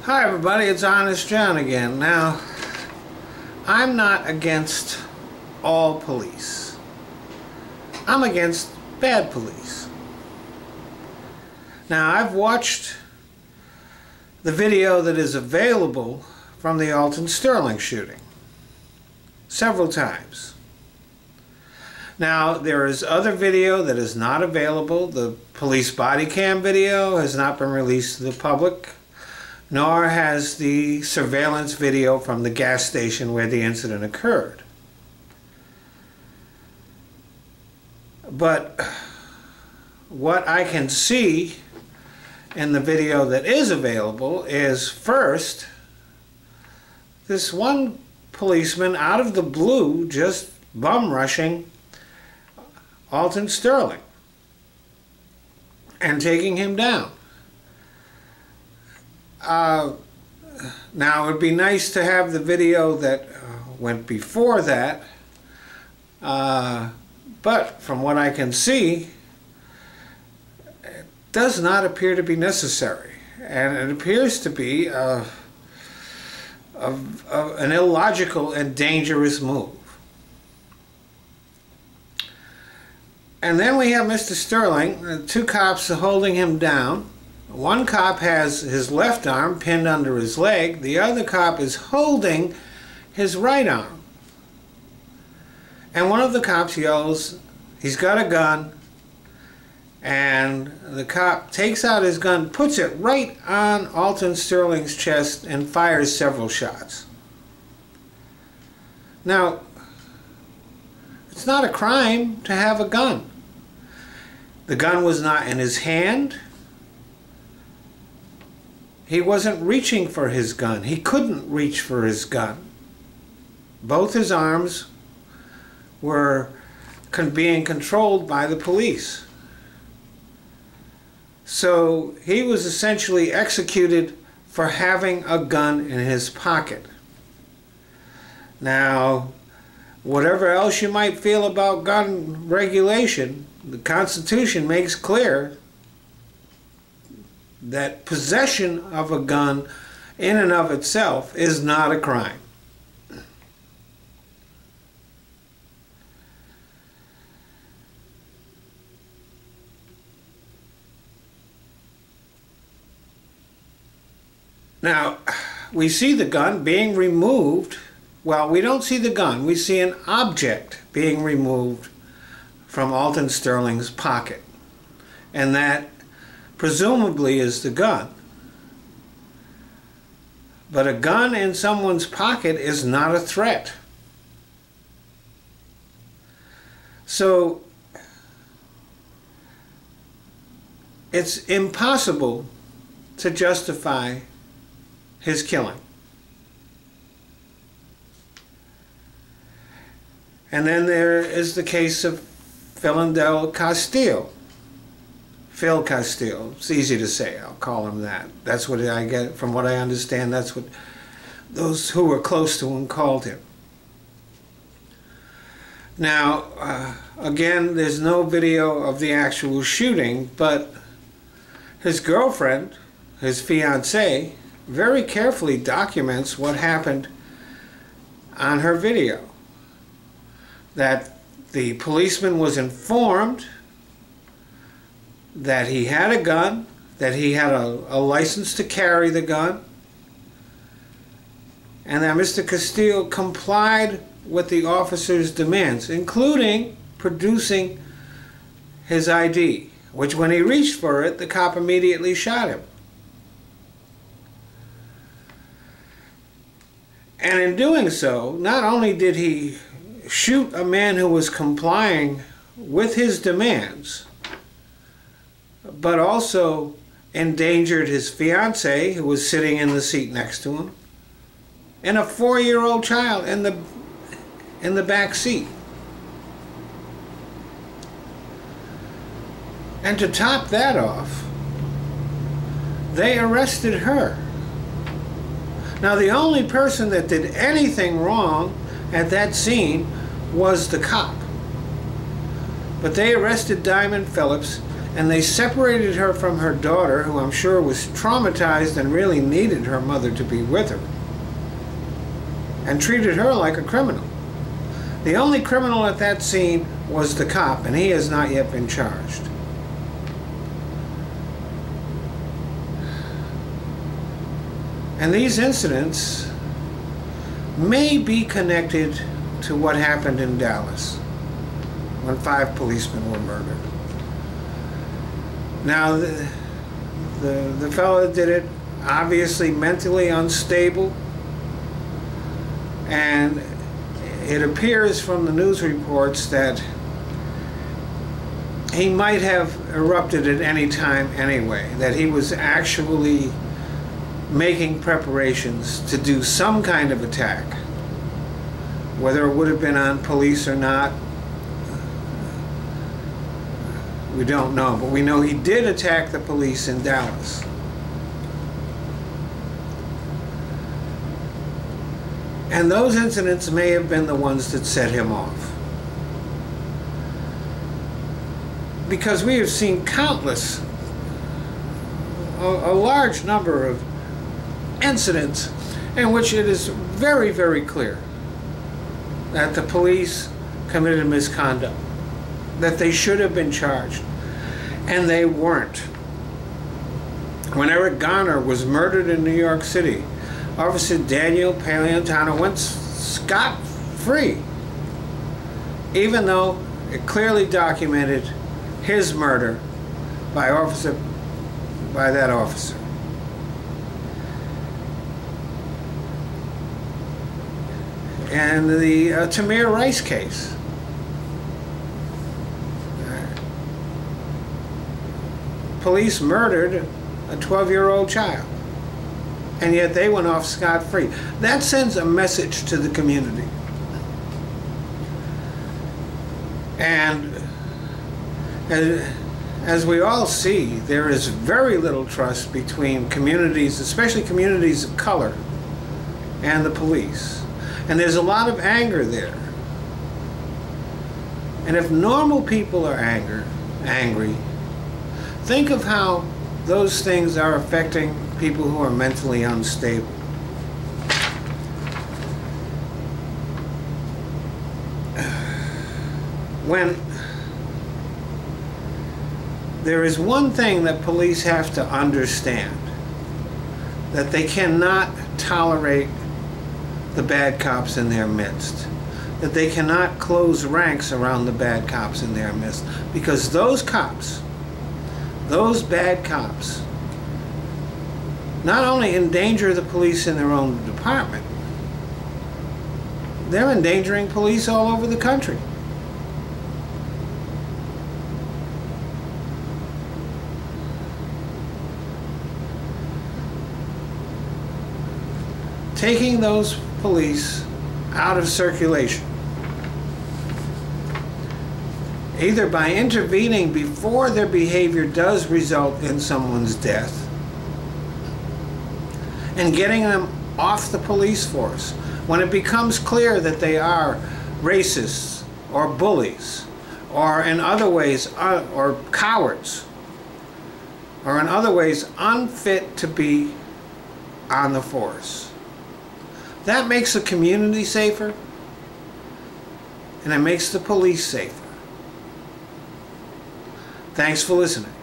Hi everybody, it's Honest John again. Now, I'm not against all police. I'm against bad police. Now, I've watched the video that is available from the Alton Sterling shooting several times. Now, there is other video that is not available. The police body cam video has not been released to the public, nor has the surveillance video from the gas station where the incident occurred. But what I can see in the video that is available is, first, this one policeman out of the blue just bum rushing Alton Sterling and taking him down. Now, it would be nice to have the video that went before that, but from what I can see, it does not appear to be necessary, and it appears to be an illogical and dangerous move. And then we have Mr. Sterling, two cops are holding him down. One cop has his left arm pinned under his leg. The other cop is holding his right arm. And one of the cops yells, he's got a gun. And the cop takes out his gun, puts it right on Alton Sterling's chest, and fires several shots. Now, it's not a crime to have a gun. The gun was not in his hand. He wasn't reaching for his gun. He couldn't reach for his gun. Both his arms were being controlled by the police. So he was essentially executed for having a gun in his pocket. Now, whatever else you might feel about gun regulation, the Constitution makes clear that possession of a gun in and of itself is not a crime. Now, we see the gun being removed. Well, we don't see the gun. We see an object being removed from Alton Sterling's pocket. And that presumably is the gun. But a gun in someone's pocket is not a threat. So it's impossible to justify his killing. And then there is the case of Philando Castile. Phil Castile. It's easy to say. I'll call him that. That's what I get from what I understand. That's what those who were close to him called him. Now, again, there's no video of the actual shooting, but his girlfriend, his fiancée, very carefully documents what happened on her video. That the policeman was informed that he had a gun, that he had a license to carry the gun, and that Mr. Castile complied with the officer's demands, including producing his ID, which when he reached for it, the cop immediately shot him. And in doing so, not only did he shoot a man who was complying with his demands, but also endangered his fiancée, who was sitting in the seat next to him, and a 4-year-old child in the back seat. And to top that off, they arrested her. Now, the only person that did anything wrong at that scene was the cop. But they arrested Diamond Phillips and they separated her from her daughter, who I'm sure was traumatized and really needed her mother to be with her, and treated her like a criminal. The only criminal at that scene was the cop, and he has not yet been charged. And these incidents may be connected to what happened in Dallas when 5 policemen were murdered. Now, the fellow that did it, obviously mentally unstable, and it appears from the news reports that he might have erupted at any time anyway, that he was actually making preparations to do some kind of attack. Whether it would have been on police or not, we don't know, but we know he did attack the police in Dallas. And those incidents may have been the ones that set him off. Because we have seen countless, a large number of incidents in which it is very, very clear that the police committed misconduct, that they should have been charged, and they weren't. When Eric Garner was murdered in New York City, Officer Daniel Paleontano went scot-free, even though it clearly documented his murder by that officer. And the Tamir Rice case. Police murdered a 12-year-old child, and yet they went off scot-free. That sends a message to the community. And as we all see, there is very little trust between communities, especially communities of color, and the police. And there's a lot of anger there. And if normal people are angry, think of how those things are affecting people who are mentally unstable. When there is one thing that police have to understand, that they cannot tolerate the bad cops in their midst, that they cannot close ranks around the bad cops in their midst, because those cops, those bad cops, not only endanger the police in their own department, they're endangering police all over the country. Taking those police out of circulation, either by intervening before their behavior does result in someone's death, and getting them off the police force when it becomes clear that they are racists or bullies or in other ways or cowards or in other ways unfit to be on the force. That makes the community safer, and it makes the police safer. Thanks for listening.